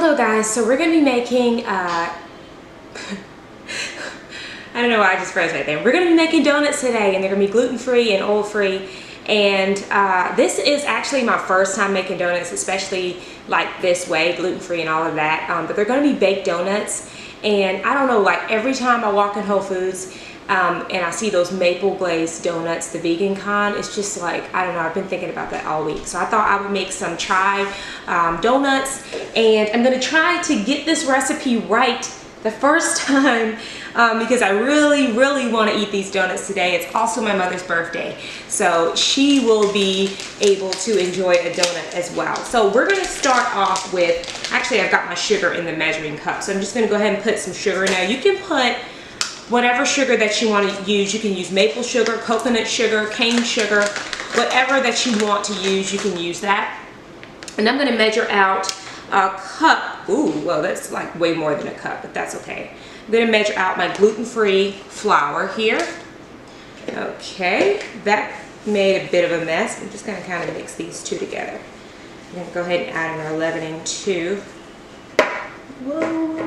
Hello guys, so we're going to be making, I don't know why I just froze right there. We're going to be making donuts today, and they're going to be gluten-free and oil-free. And this is actually my first time making donuts, especially like this way, gluten-free and all of that. But they're going to be baked donuts. And I don't know, like every time I walk in Whole Foods and I see those maple glazed donuts, the vegan kind, it's just like, I don't know, I've been thinking about that all week. So I thought I would make some chai donuts, and I'm going to try to get this recipe right the first time because I really want to eat these donuts today. It's also my mother's birthday, so she will be able to enjoy a donut as well. So we're going to start off with, actually I've got my sugar in the measuring cup, so I'm just going to go ahead and put some sugar. Now you can put whatever sugar that you want to use. You can use maple sugar, coconut sugar, cane sugar, whatever that you want to use, you can use that. And I'm going to measure out a cup. Ooh, well, that's like way more than a cup, but that's okay. I'm going to measure out my gluten-free flour here. Okay, that made a bit of a mess. I'm just going to kind of mix these two together. I'm going to go ahead and add in our leavening too. Whoa.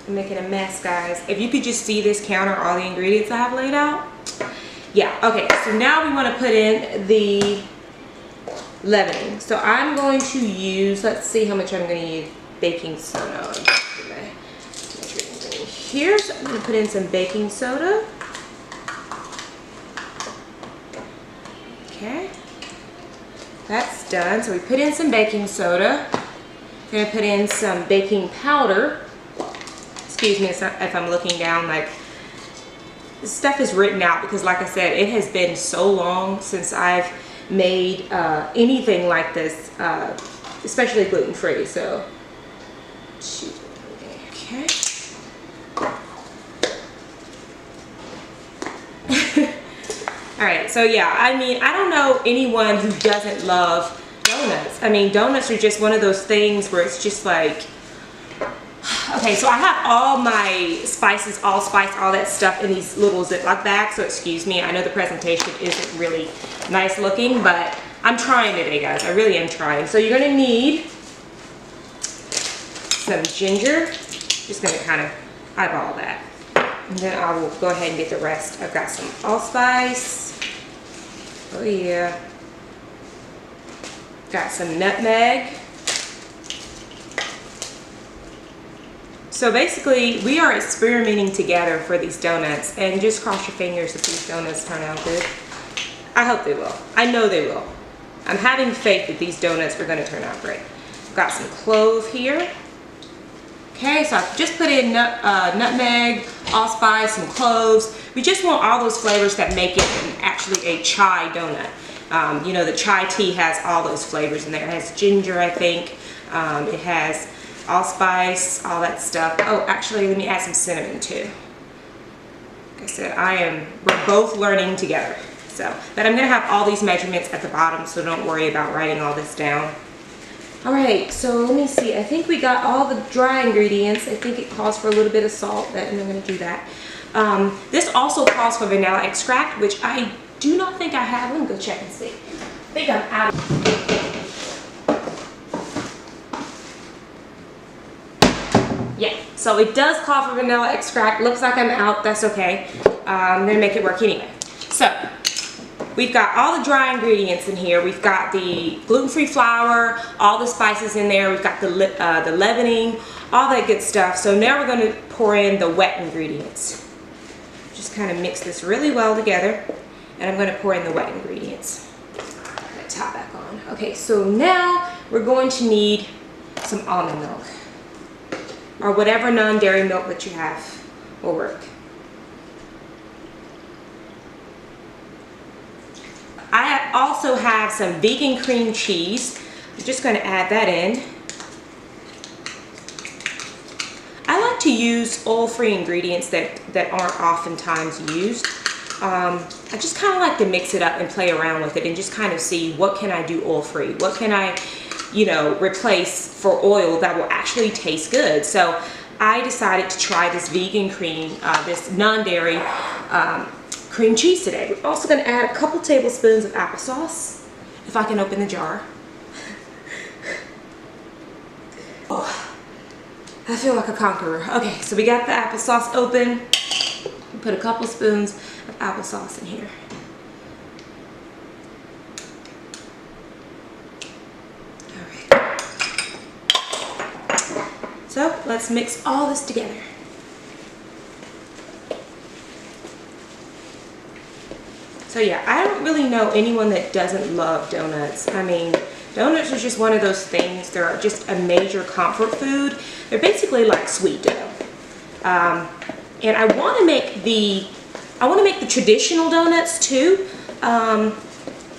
I'm making a mess, guys. If you could just see this counter, all the ingredients I have laid out. Yeah, okay, so now we want to put in the leavening. So I'm going to use, let's see how much I'm going to use baking soda. Here, so I'm going to put in some baking soda. Okay, that's done. So we put in some baking soda. I'm going to put in some baking powder. Excuse me if I'm looking down, like this stuff is written out because, like I said, it has been so long since I've made anything like this, especially gluten-free. So, okay. All right, so yeah, I mean, I don't know anyone who doesn't love donuts. I mean, donuts are just one of those things where it's just like, okay, so I have all my spices, allspice, all that stuff in these little Ziploc bags, so excuse me, I know the presentation isn't really nice looking, but I'm trying today, guys. I really am trying. So you're going to need some ginger. Just going to kind of eyeball that. And then I will go ahead and get the rest. I've got some allspice. Oh yeah. Got some nutmeg. So basically, we are experimenting together for these donuts, and just cross your fingers if these donuts turn out good. I hope they will. I know they will. I'm having faith that these donuts are going to turn out great. Got some clove here. Okay, so I've just put in nutmeg, allspice, some cloves. We just want all those flavors that make it actually a chai donut. You know, the chai tea has all those flavors in there. It has ginger, I think. It has allspice, all that stuff. Oh, actually, let me add some cinnamon too. Like I said, we're both learning together. So, but I'm gonna have all these measurements at the bottom, so don't worry about writing all this down. All right, so let me see. I think we got all the dry ingredients. I think it calls for a little bit of salt, and I'm gonna do that. This also calls for vanilla extract, which I do not think I have. Let me go check and see. I think I'm out of. Yeah, so it does call for vanilla extract. Looks like I'm out. That's okay. I'm gonna make it work anyway. So we've got all the dry ingredients in here. We've got the gluten-free flour, all the spices in there. We've got the leavening, all that good stuff. So now we're going to pour in the wet ingredients. Just kind of mix this really well together, and I'm going to pour in the wet ingredients. I'm going to top back on. Okay, so now we're going to need some almond milk, or whatever non-dairy milk that you have will work. I also have some vegan cream cheese. I'm just going to add that in. I like to use oil-free ingredients that aren't oftentimes used. I just kind of like to mix it up and play around with it and just kind of see what can I do oil-free. What can I, you know, replace for oil that will actually taste good. So I decided to try this vegan cream, this non-dairy cream cheese today. We're also going to add a couple tablespoons of applesauce, if I can open the jar. I feel like a conqueror. Okay, so we got the applesauce open. Put a couple spoons of applesauce in here. All right. So let's mix all this together. So yeah, I don't really know anyone that doesn't love donuts. I mean, donuts are just one of those things. They're just a major comfort food. They're basically like sweet dough. And I want to make the traditional donuts too. And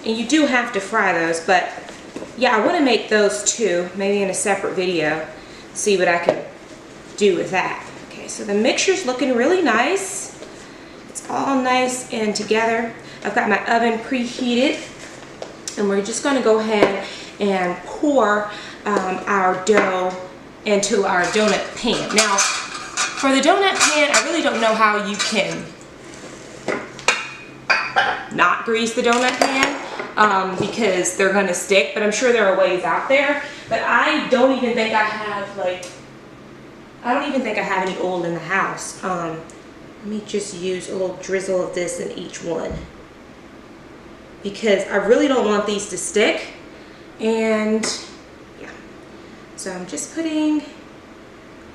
you do have to fry those, but yeah, I want to make those too, maybe in a separate video. See what I can do with that. Okay, so the mixture's looking really nice. It's all nice and together. I've got my oven preheated, and we're just going to go ahead and pour our dough into our donut pan. Now, for the donut pan, I really don't know how you can not grease the donut pan because they're going to stick, but I'm sure there are ways out there. But I don't even think I have any oil in the house. Let me just use a little drizzle of this in each one, because I really don't want these to stick. And yeah, so I'm just putting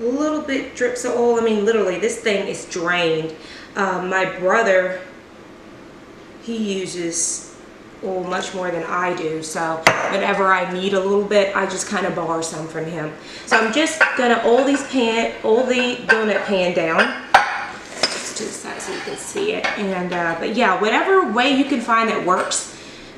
a little bit drips of oil. I mean, literally this thing is drained. My brother, he uses oil much more than I do, so whenever I need a little bit, I just kind of borrow some from him. So I'm just gonna oil the donut pan down to the side so you can see it. And but yeah, whatever way you can find that works,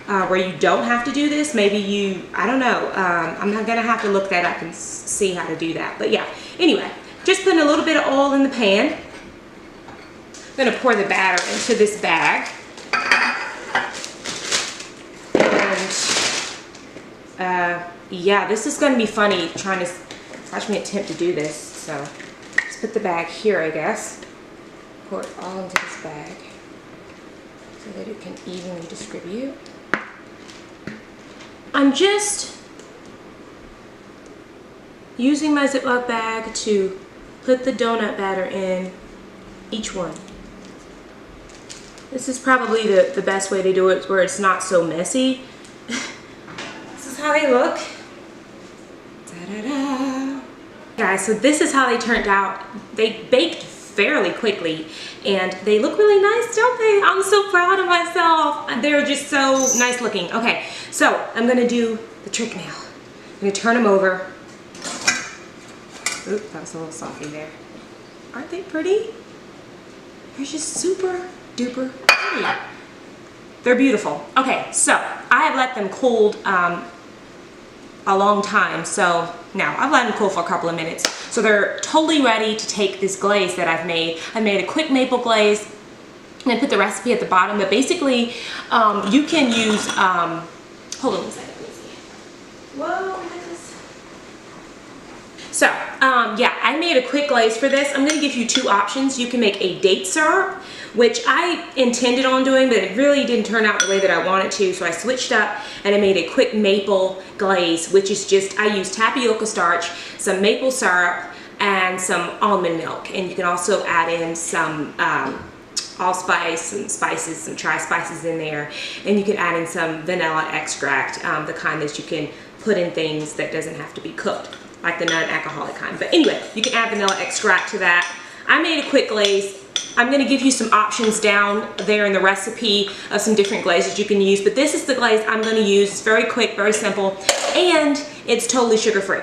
where you don't have to do this. Maybe I don't know, I'm not gonna have to look that up and see how to do that. But yeah, anyway, just putting a little bit of oil in the pan. I'm gonna pour the batter into this bag. And yeah, this is gonna be funny trying to watch me attempt to do this. So just put the bag here, I guess. Pour it all into this bag so that it can evenly distribute. I'm just using my Ziploc bag to put the donut batter in each one. This is probably the best way to do it, where it's not so messy. This is how they look. Ta-da-da. Guys, so this is how they turned out. They baked fairly quickly and they look really nice, don't they? I'm so proud of myself. They're just so nice looking. Okay, so I'm gonna do the trick now. I'm gonna turn them over. Oop, that was a little salty there. Aren't they pretty? They're just super duper pretty. They're beautiful. Okay, so I have let them cool a long time. So now I've let them cool for a couple of minutes. So they're totally ready to take this glaze that I've made. I made a quick maple glaze, and I put the recipe at the bottom. But basically, you can use, hold on a second, let me see. Whoa, what is this? So, yeah, I made a quick glaze for this. I'm gonna give you two options. You can make a date syrup, which I intended on doing, but it really didn't turn out the way that I wanted to, so I switched up and I made a quick maple glaze, which is just, I use tapioca starch, some maple syrup, and some almond milk. And you can also add in some allspice and spices, some tri-spices in there, and you can add in some vanilla extract, the kind that you can put in things that doesn't have to be cooked, like the non-alcoholic kind. But anyway, you can add vanilla extract to that. I made a quick glaze. I'm going to give you some options down there in the recipe of some different glazes you can use, but this is the glaze I'm going to use. It's very quick, very simple, and it's totally sugar-free.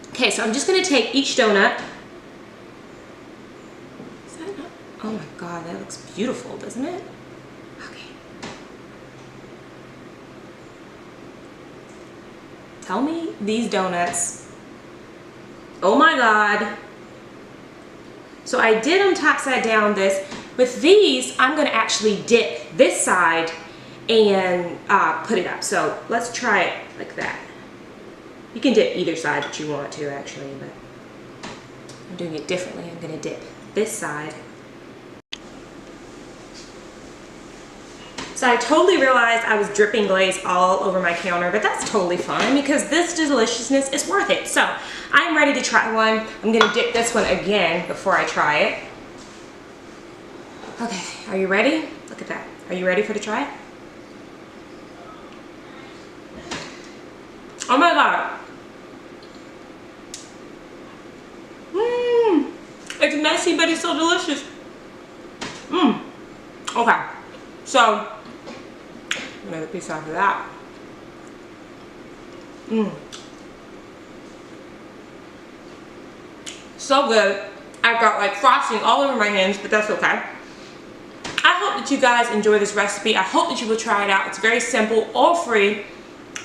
Okay, so I'm just going to take each donut. Is that not? Oh my God, that looks beautiful, doesn't it? Okay. Tell me these donuts. Oh my God. So I did them top side down this. With these, I'm gonna actually dip this side and put it up. So let's try it like that. You can dip either side that you want to actually, but I'm doing it differently. I'm gonna dip this side. So I totally realized I was dripping glaze all over my counter, but that's totally fine because this deliciousness is worth it. So I'm ready to try one. I'm gonna dip this one again before I try it. Okay, are you ready? Look at that. Are you ready for the try? Oh my God. It's messy, but it's so delicious. Okay, so another piece after that. So good. I've got like frosting all over my hands, but that's okay. I hope that you guys enjoy this recipe. I hope that you will try it out. It's very simple, oil-free,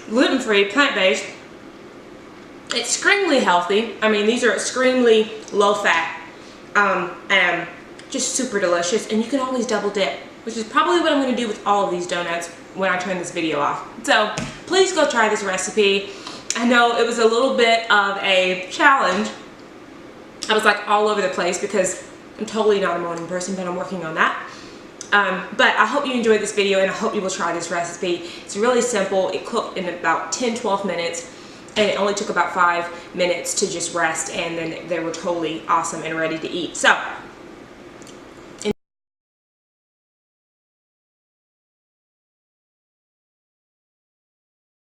gluten-free, plant-based. It's extremely healthy. I mean, these are extremely low-fat and just super delicious. And you can always double dip, which is probably what I'm going to do with all of these donuts when I turn this video off. So please go try this recipe. I know it was a little bit of a challenge. I was like all over the place because I'm totally not a morning person, but I'm working on that. But I hope you enjoyed this video and I hope you will try this recipe. It's really simple. It cooked in about 10-12 minutes and it only took about 5 minutes to just rest, and then they were totally awesome and ready to eat. So